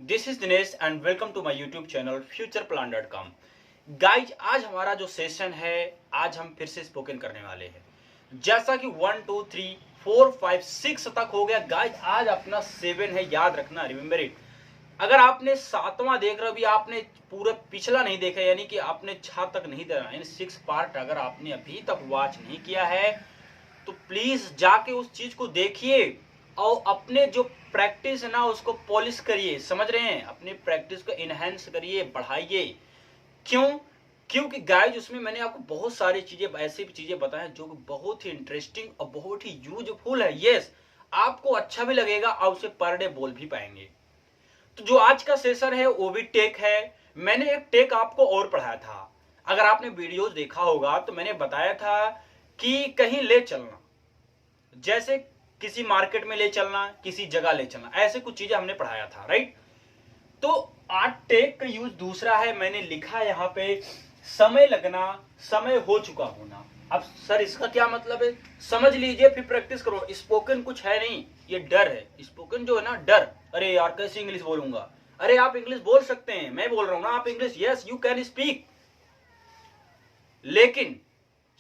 This is Dinesh and welcome to my YouTube channel futureplan.com। Guys आज हमारा जो session है, आज हम फिर से स्पोकन करने वाले हैं। जैसा कि 1 2 3 4 5 6 तक हो गया गाइज, आज अपना 7 है, याद रखना, रिमेंबर इट। अगर आपने 7वां देख रहे हो, अभी आपने पूरा पिछला नहीं देखा, यानी कि आपने 6 तक नहीं देखा, यानी 6 पार्ट अगर आपने अभी तक वॉच नहीं किया है तो प्लीज जाके उस चीज को देखिए और अपने जो प्रैक्टिस है ना उसको पॉलिश करिए। समझ रहे हैं? अपनी प्रैक्टिस को इनहेंस करिए, बढ़ाइए। क्यों? क्योंकि गाइज उसमें मैंने आपको बहुत सारी चीजें, ऐसी चीजें बताएं जो कि बहुत ही इंटरेस्टिंग और बहुत ही यूजफुल है। यस, आपको अच्छा भी लगेगा और उसे पर डे बोल भी पाएंगे। तो जो आज का सेशन है वो भी टेक है। मैंने एक टेक आपको और पढ़ाया था, अगर आपने वीडियोस देखा होगा तो मैंने बताया था कि कहीं ले चलना, जैसे किसी मार्केट में ले चलना, किसी जगह ले चलना, ऐसे कुछ चीजें हमने पढ़ाया था, राइट। तो आज टेक का यूज दूसरा है, मैंने लिखा है यहाँ पे समय लगना, समय हो चुका होना। अब सर इसका क्या मतलब है, समझ लीजिए फिर प्रैक्टिस करो। स्पोकन कुछ है नहीं, ये डर है। स्पोकन जो है ना, डर। अरे यार कैसे इंग्लिश बोलूंगा? अरे आप इंग्लिश बोल सकते हैं, मैं बोल रहा हूं ना, आप English, yes you can speak, लेकिन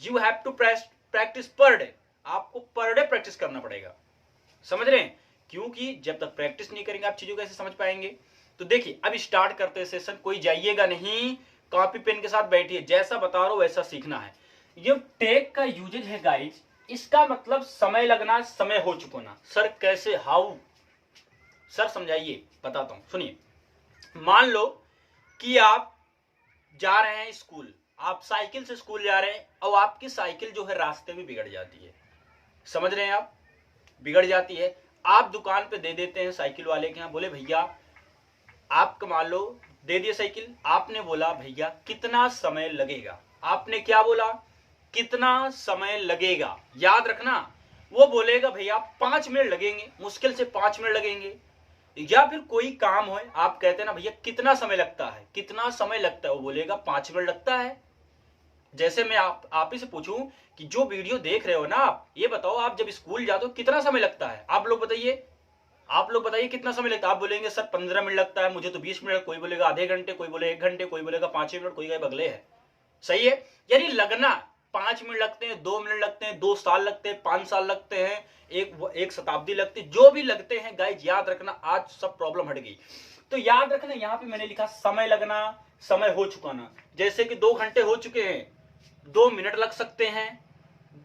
you have to practice per day. आपको पर डे प्रैक्टिस करना पड़ेगा, समझ रहे हैं? क्योंकि जब तक प्रैक्टिस नहीं करेंगे आप चीजों को कैसे समझ पाएंगे। तो देखिए अब स्टार्ट करते हैं सेशन। कोई जाइएगा नहीं, कॉपी पेन के साथ बैठिए, जैसा बता रहा हूं वैसा सीखना है। ये टेक का यूजेज है गाइज, इसका मतलब समय लगना, समय हो चुका। सर कैसे, हाउ? सर समझाइए, बताता हूं, सुनिए। मान लो कि आप जा रहे हैं स्कूल, आप साइकिल से स्कूल जा रहे हैं और आपकी साइकिल जो है रास्ते में बिगड़ जाती है। समझ रहे हैं आप? बिगड़ जाती है, आप दुकान पे दे देते हैं साइकिल वाले के यहाँ, बोले भैया आप मान लो दे दिए साइकिल। आपने बोला भैया कितना समय लगेगा? आपने क्या बोला? कितना समय लगेगा? याद रखना, वो बोलेगा भैया 5 मिनट लगेंगे, मुश्किल से 5 मिनट लगेंगे। या फिर कोई काम हो, आप कहते हैं ना भैया कितना समय लगता है, कितना समय लगता है, वो बोलेगा 5 मिनट लगता है। जैसे मैं आप ही से पूछूं कि जो वीडियो देख रहे हो ना, आप ये बताओ, आप जब स्कूल जाते हो कितना समय लगता है? आप लोग बताइए, आप लोग बताइए कितना समय लगता है? आप बोलेंगे सर 15 मिनट लगता है, मुझे तो 20 मिनट, कोई बोलेगा आधे घंटे, कोई बोले 1 घंटे, कोई बोलेगा 5 मिनट, कोई कहे बगले है। सही है? यानी लगना 5 मिनट लगते हैं, 2 मिनट लगते हैं, 2 साल लगते हैं, 5 साल लगते हैं, एक शताब्दी लगती है, जो भी लगते हैं गाइज याद रखना। आज सब प्रॉब्लम हट गई। तो याद रखना, यहां पे मैंने लिखा समय लगना, समय हो चुका ना। जैसे कि 2 घंटे हो चुके हैं, 2 मिनट लग सकते हैं,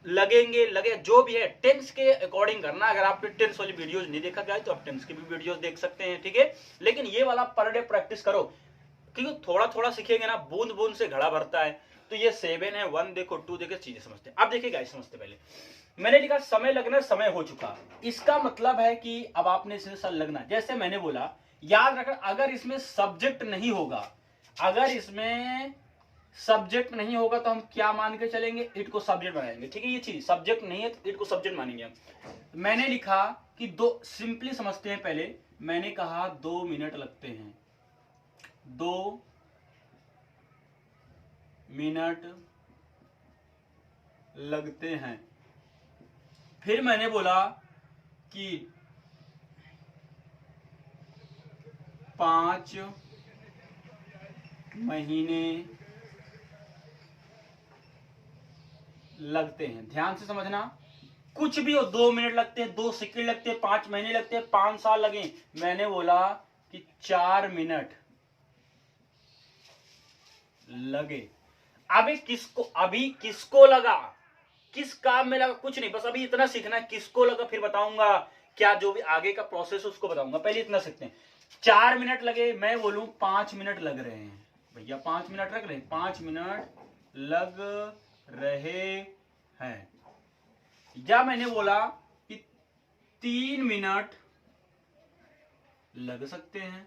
लगेंगे, लगे, जो भी है टेंस के अकॉर्डिंग करना। अगर आपने टेंस वाली वीडियोस नहीं देखा गया तो आप टेंस की भी वीडियोस देख सकते हैं, ठीक है। लेकिन ये वाला पर डे प्रैक्टिस करो, क्योंकि थोड़ा थोड़ा सीखेंगे ना, बूंद बूंद से घड़ा भरता है। तो ये 7 है, 1 देखो, 2 देखो, चीजें समझते हैं। अब देखिए गाइस, समझते पहले मैंने लिखा समय लगना, समय हो चुका। इसका मतलब है कि अब आपने इसे साल लगना, जैसे मैंने बोला, याद रखना, अगर इसमें सब्जेक्ट नहीं होगा, अगर इसमें सब्जेक्ट नहीं होगा तो हम क्या मान के चलेंगे? इट को सब्जेक्ट बनाएंगे, ठीक है। ये चीज सब्जेक्ट नहीं है तो इट को सब्जेक्ट मानेंगे हम। मैंने लिखा कि 2, सिंपली समझते हैं पहले। मैंने कहा 2 मिनट लगते हैं, 2 मिनट लगते हैं। फिर मैंने बोला कि 5 महीने लगते हैं। ध्यान से समझना, कुछ भी हो, 2 मिनट लगते हैं, 2 सेकंड लगते हैं, 5 महीने लगते हैं, 5 साल लगे। मैंने बोला कि 4 मिनट लगे। अभी किसको लगा, किस काम में लगा, कुछ नहीं, बस अभी इतना सीखना है। किसको लगा फिर बताऊंगा, क्या जो भी आगे का प्रोसेस उसको बताऊंगा, पहले इतना सीखते हैं। 4 मिनट लगे, मैं बोलूं 5 मिनट लग रहे हैं भैया, 5 मिनट लग रहे हैं, 5 मिनट लग रहे हैं। या मैंने बोला कि 3 मिनट लग सकते हैं।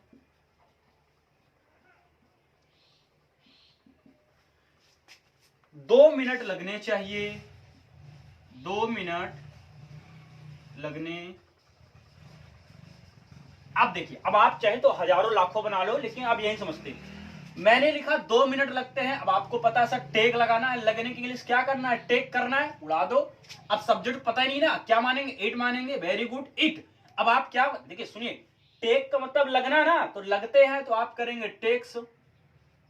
दो मिनट लगने चाहिए, 2 मिनट लगने। अब देखिए, अब आप चाहे तो हजारों लाखों बना लो, लेकिन अब यही समझते। मैंने लिखा 2 मिनट लगते हैं। अब आपको पता है सर टेक लगाना है, लगने के लिए क्या करना है? टेक करना है, उड़ा दो। अब सब्जेक्ट पता ही नहीं ना, क्या मानेंगे? इट मानेंगे, वेरी गुड, इट। अब आप क्या, देखिए सुनिए, टेक का मतलब लगना ना, तो लगते हैं तो आप करेंगे टेक्स।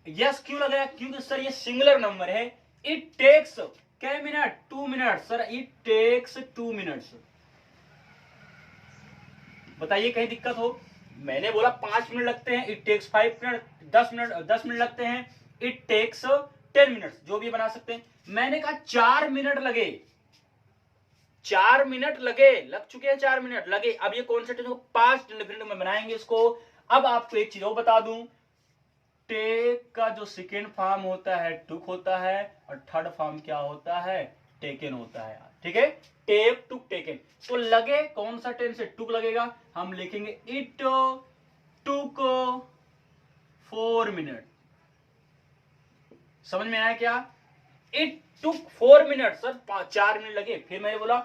यस क्यों लगाया? क्योंकि सर ये सिंगुलर नंबर है। इट टेक्स क्या minute? 2 minute sir, it takes 2 minutes. बताइए कहीं दिक्कत हो? मैंने बोला 5 मिनट लगते हैं, इट टेक्स 5 मिनट। 10 मिनट लगते हैं, इट टेक्स 10 मिनट्स। जो भी बना सकते हैं। मैंने कहा 4 मिनट लगे, 4 मिनट लगे, लग चुके हैं 4 मिनट लगे। अब ये कौन सा टेंस? 5 डिफरेंट में बनाएंगे इसको। अब आपको एक चीज और बता दूं, टेक का जो सेकेंड फॉर्म होता है टुक होता है, और थर्ड फॉर्म क्या होता है? टेकन होता है। ठीक है, टेक टुक टेकन। तो लगे कौन सा टेंस से टुक लगेगा? हम लिखेंगे इट टुक 4 मिनट। समझ में आया क्या? It took 4 minute sir, 4 minute लगे। फिर मैंने बोला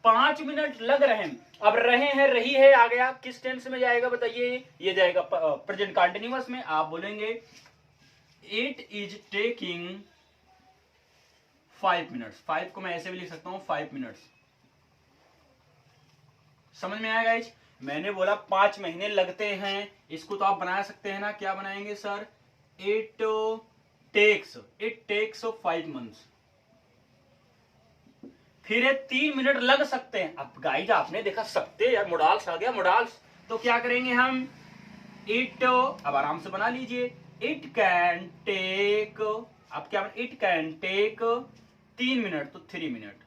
5 मिनट लग रहे हैं। अब रहे हैं, रही है आ गया, किस टेंस में जाएगा बताइए? ये जाएगा प्रेजेंट कंटिन्यूअस में। आप बोलेंगे इट इज टेकिंग 5 मिनट्स। 5 को मैं ऐसे भी लिख सकता हूं 5 मिनट्स। समझ में आया गाइस? मैंने बोला 5 महीने लगते हैं, इसको तो आप बना सकते हैं ना। क्या बनाएंगे सर? It takes 5 months. फिर 3 मिनट लग सकते हैं। अब गाइस आपने देखा सकते यार, मोडाल्स आ गया, मोडाल्स। तो क्या करेंगे हम? इट, अब आराम से बना लीजिए, इट कैन टेक, अब क्या? इट कैन टेक 3 मिनट, तो 3 मिनट।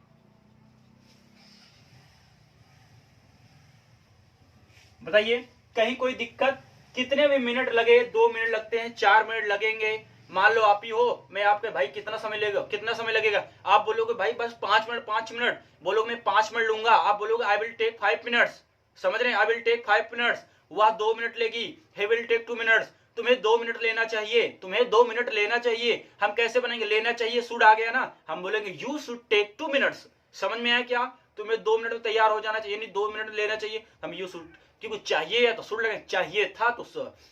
बताइए कहीं कोई दिक्कत? कितने भी मिनट लगे, 2 मिनट लगते हैं, 4 मिनट लगेंगे। मान लो आप ही हो, मैं आपके भाई कितना समय लगेगा? कितना समय लगेगा? आप बोलोगे भाई बस 5 मिनट, 5 मिनट। बोलोगे मैं 5 मिनट लूंगा, आप बोलोगे आई विल टेक 5 मिनट्स। समझ रहे हैं? I will take 5 minutes. वह 2 मिनट लेगी, ही विल टेक 2 मिनट्स। तुम्हें 2 मिनट लेना चाहिए, तुम्हें 2 मिनट लेना चाहिए। हम कैसे बनेंगे? लेना चाहिए शुड आ गया ना, हम बोलेंगे यू शुड टेक 2 मिनट्स। समझ में आया क्या? तुम्हें 2 मिनट में तैयार हो जाना चाहिए, नहीं 2 मिनट लेना चाहिए। हम यू शुड, क्योंकि चाहिए या तो शुड लगे, चाहिए था तो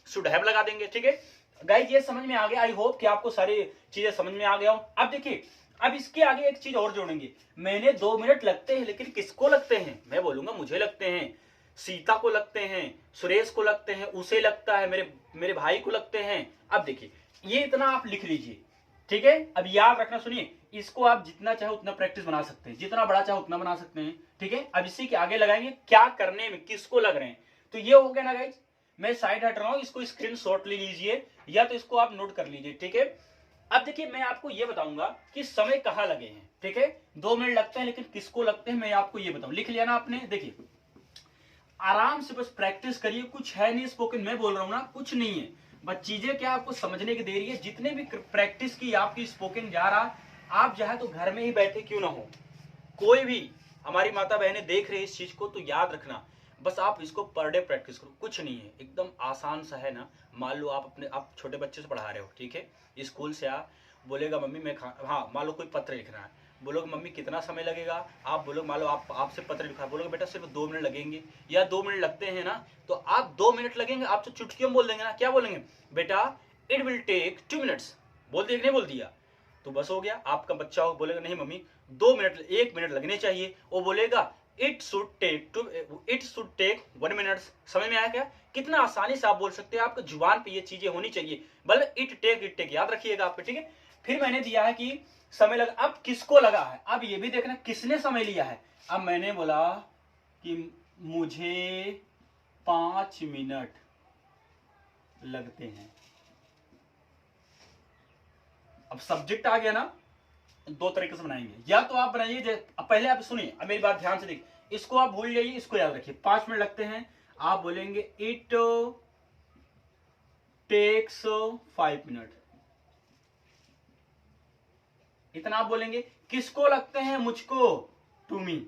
शुड हैव लगा देंगे। ठीक है गाइस, ये समझ में आ गया। आई होप कि आपको सारी चीजें समझ में आ गया हो। अब देखिए, अब इसके आगे एक चीज और जोड़ेंगे। मैंने 2 मिनट लगते हैं, लेकिन किसको लगते हैं? मैं बोलूंगा मुझे लगते हैं, सीता को लगते हैं, सुरेश को लगते हैं, उसे लगता है, मेरे भाई को लगते हैं। अब देखिए, ये इतना आप लिख लीजिए। ठीक है, अब याद रखना, सुनिए, इसको आप जितना चाहे उतना प्रैक्टिस बना सकते हैं, जितना बड़ा चाहे उतना बना सकते हैं। ठीक है, अब इसी के आगे लगाएंगे क्या करने में, किसको लग रहे हैं। तो ये हो गया ना गाइज। मैं साइड हट रहा हूं, इसको स्क्रीनशॉट ले लीजिए, या तो इसको आप नोट कर लीजिए। ठीक है, अब देखिए मैं आपको ये बताऊंगा कि समय कहां लगे हैं। ठीक है, 2 मिनट लगते हैं, लेकिन किसको लगते हैं मैं आपको ये बताऊं। लिख लिया ना आपने? देखिए आराम से बस प्रैक्टिस करिए, कुछ है नहीं। स्पोकन मैं बोल रहा हूं ना, कुछ नहीं है, बस चीजें क्या आपको समझने की देरी है। जितने भी प्रैक्टिस की आपकी स्पोकन जा रहा, आप चाहे तो घर में ही बैठे क्यों ना हो, कोई भी हमारी माता बहनें देख रही इस चीज को, तो याद रखना बस आप इसको पर डे प्रैक्टिस करो। कुछ नहीं है, एकदम आसान सा है ना। मान लो आप छोटे बच्चे से पढ़ा रहे हो, ठीक है, स्कूल से आ, बोलेगा मम्मी मैं हाँ, मान लो कोई पत्र लिखना है, बोलोगे मम्मी कितना समय लगेगा? आप बोलो, मान लो आपसे पत्र लिखा, बोलोगे बेटा सिर्फ 2 मिनट लगेंगे, या 2 मिनट लगते हैं ना, तो आप 2 मिनट लगेंगे, आप तो चुटकियों में बोल देंगे ना। क्या बोलेंगे? बेटा इट विल टेक 2 मिनट्स। बोल दिया कि नहीं बोल दिया? तो बस हो गया। आपका बच्चा हो, बोलेगा नहीं मम्मी 2 मिनट, 1 मिनट लगने चाहिए, वो बोलेगा इट शुड टेक 1 मिनट। समझ में आया क्या? कितना आसानी से आप बोल सकते हैं। आपके जुबान पे ये चीजें होनी चाहिए, बल इट टेक याद रखिएगा आपके। ठीक है, फिर मैंने दिया है कि समय लगा। अब किसको लगा है? अब ये भी देखना किसने समय लिया है। अब मैंने बोला कि मुझे 5 मिनट लगते हैं। अब सब्जेक्ट आ गया ना, 2 तरीके से बनाएंगे। या तो आप बनाइए, पहले आप सुनिए, अब मेरी बात ध्यान से देखिए, इसको आप भूल जाइए, इसको याद रखिए। 5 मिनट लगते हैं, आप बोलेंगे इट टेक्स 5 मिनट। इतना आप बोलेंगे। किसको लगते हैं? मुझको, टू मी।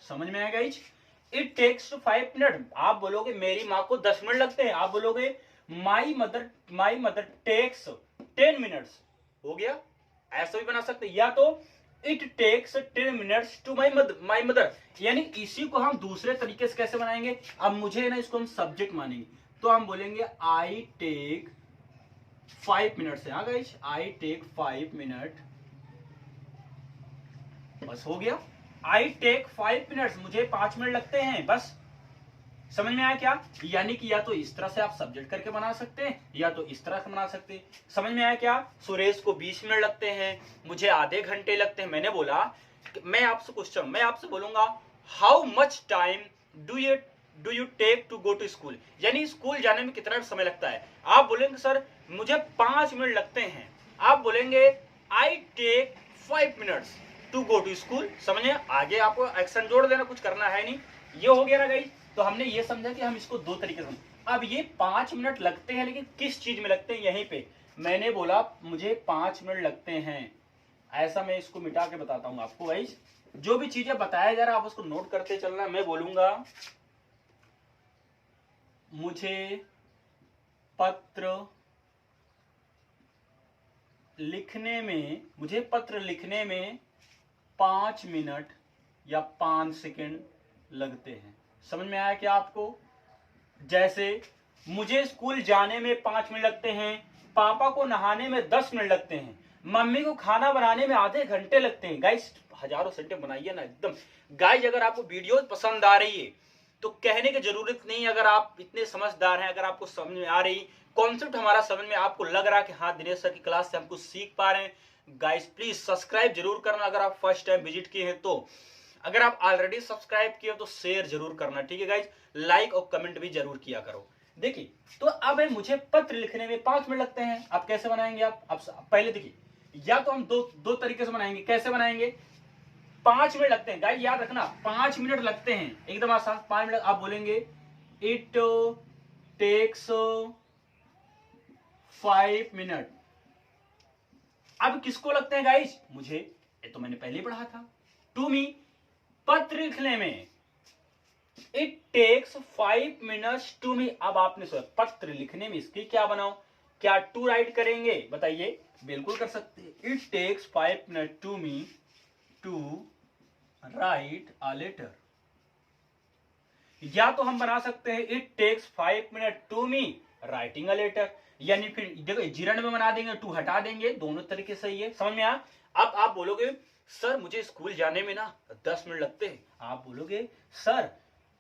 समझ में आएगा? It takes 5 minute. आप बोलोगे मेरी माँ को 10 मिनट लगते हैं, आप बोलोगे माई मदर टेक्स 10 मिनट्स। हो गया। ऐसा भी बना सकते, या तो it takes 10 minutes to my mother. यानी इसी को हम दूसरे तरीके से कैसे बनाएंगे? अब मुझे ना, इसको हम सब्जेक्ट मानेंगे, तो हम बोलेंगे आई टेक 5 मिनट्स। हाँ गाइस, आई टेक 5 मिनट। बस हो गया। आई टेक 5 मिनट्स, मुझे 5 मिनट लगते हैं, बस। समझ में आया क्या? यानी कि या तो इस तरह से आप सब्जेक्ट करके बना सकते हैं या तो इस तरह से बना सकते हैं। समझ में आया क्या? सुरेश को 20 मिनट लगते हैं, मुझे आधे घंटे लगते हैं। मैंने बोला मैं आपसे क्वेश्चन, मैं आपसे बोलूंगा how much time do you take to go to school, यानी स्कूल जाने में कितना समय लगता है। आप बोलेंगे सर मुझे 5 मिनट लगते हैं। आप बोलेंगे I take 5 minutes to go to school. समझे? आगे आपको एक्शन जोड़ देना, कुछ करना है नहीं। ये हो गया ना गाइस? तो हमने ये समझा कि हम इसको दो तरीके से, अब ये 5 मिनट लगते हैं, लेकिन किस चीज में लगते हैं? यहीं पे मैंने बोला मुझे 5 मिनट लगते हैं, ऐसा मैं इसको मिटा के बताता हूं आपको गाइस। जो भी चीजें बताया जा रहा है आप उसको नोट करते चलना। मैं बोलूंगा मुझे पत्र लिखने में 5 मिनट या 5 सेकंड लगते हैं। समझ में आया क्या आपको? जैसे मुझे स्कूल जाने में 5 मिनट लगते हैं, पापा को नहाने में 10 मिनट लगते हैं, मम्मी को खाना बनाने में आधे घंटे लगते हैं। गाइस हजारों सेंटेंस बनाइए ना एकदम। गाइस अगर आपको वीडियो पसंद आ रही है तो कहने की जरूरत नहीं, अगर आप इतने समझदार हैं, अगर आपको समझ में आ रही, कॉन्सेप्ट हमारा समझ में आपको लग रहा है कि हाँ दिनेश सर की क्लास से हम कुछ सीख पा रहे हैं, गाइस प्लीज सब्सक्राइब जरूर करना अगर आप फर्स्ट टाइम विजिट किए हैं तो। अगर आप ऑलरेडी सब्सक्राइब किए हो तो शेयर जरूर करना, ठीक है गाइस? लाइक और कमेंट भी जरूर किया करो। देखिए तो अब है मुझे पत्र लिखने में 5 मिनट लगते हैं। आप कैसे बनाएंगे? आप पहले देखिए, या तो हम दो तरीके से बनाएंगे। कैसे बनाएंगे? 5 मिनट लगते हैं गाइस, याद रखना 5 मिनट लगते हैं, एकदम आसान। 5 मिनट आप बोलेंगे इट टेक्स 5 मिनट। अब किसको लगते हैं गाइस? मुझे, ये तो मैंने पहले ही पढ़ा था। टू मी, पत्र लिखने में it takes 5 minutes to me. अब आपने सोचा पत्र लिखने में इसकी क्या बनाओ? क्या टू राइट करेंगे? बताइए। बिल्कुल कर सकते हैं। It takes 5 minute to me to write a letter. या तो हम बना सकते हैं it takes 5 minute to me writing a letter, यानी फिर देखो जीरन में बना देंगे, टू हटा देंगे, दोनों तरीके सही है। समझ में आया? अब आप बोलोगे सर मुझे स्कूल जाने में ना 10 मिनट लगते हैं। आप बोलोगे सर,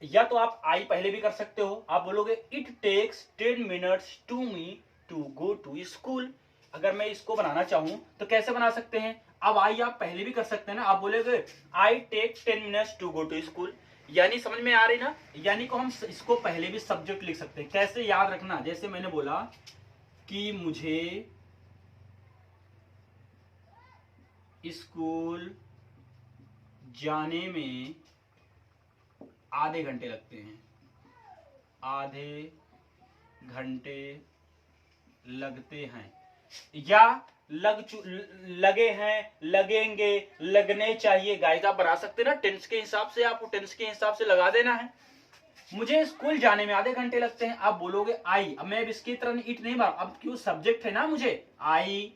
या तो आप आई पहले भी कर सकते हो, आप बोलोगे it takes 10 minutes to me to go to school. अगर मैं इसको बनाना चाहूं तो कैसे बना सकते हैं? अब आई आप पहले भी कर सकते हैं ना, आप बोलोगे I take 10 minutes to go to school. यानी समझ में आ रही ना? यानी को हम इसको पहले भी सब्जेक्ट लिख सकते हैं। कैसे? याद रखना, जैसे मैंने बोला कि मुझे स्कूल जाने में आधे घंटे लगते हैं, आधे घंटे लगते हैं, या लगे हैं, लगेंगे, लगने चाहिए। गाइस आप बना सकते हैं ना टेंस के हिसाब से, आपको टेंस के हिसाब से लगा देना है। मुझे स्कूल जाने में आधे घंटे लगते हैं, आप बोलोगे आई। अब मैं इसकी तरह इट नहीं मार, अब क्यों सब्जेक्ट है ना, मुझे आई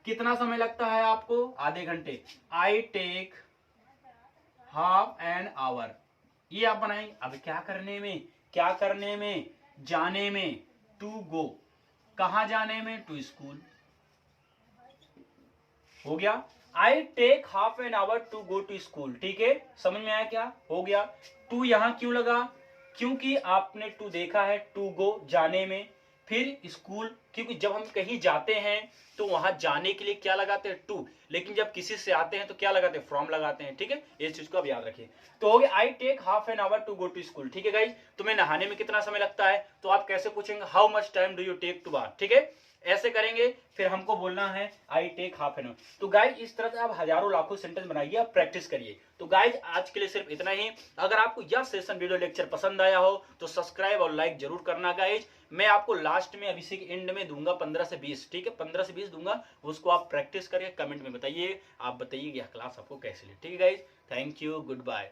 कितना समय लगता है आपको? आधे घंटे। I take half an hour, ये आप बनाएंगे। अब क्या करने में? जाने में, टू गो, कहां जाने में? To school. हो गया। I take half an hour to go to school. ठीक है, समझ में आया क्या? हो गया। टू यहां क्यों लगा? क्योंकि आपने टू देखा है, टू गो जाने में, फिर स्कूल, क्योंकि जब हम कहीं जाते हैं तो वहां जाने के लिए क्या लगाते हैं? टू। लेकिन जब किसी से आते हैं तो क्या लगाते हैं? फ्रॉम लगाते हैं। ठीक है, इस चीज को आप याद रखिए। तो हो गया I take half an hour to go to school. ठीक है गाइस, तुम्हें नहाने में कितना समय लगता है? तो आप कैसे पूछेंगे? How much time do you take to bath. ठीक है, ऐसे करेंगे, फिर हमको बोलना है I take half an hour. तो गाइज इस तरह से आप हजारों लाखों सेंटेंस बनाइए, आप प्रैक्टिस करिए। तो गाइज आज के लिए सिर्फ इतना ही। अगर आपको यह सेशन वीडियो लेक्चर पसंद आया हो तो सब्सक्राइब और लाइक जरूर करना गाइज। मैं आपको लास्ट में, अभी से एंड में दूंगा 15 से 20। ठीक है, 15 से 20 दूंगा, उसको आप प्रैक्टिस करिए, कमेंट में बताइए, आप बताइए यह क्लास आपको कैसी लगी। ठीक है guys, thank you, good bye.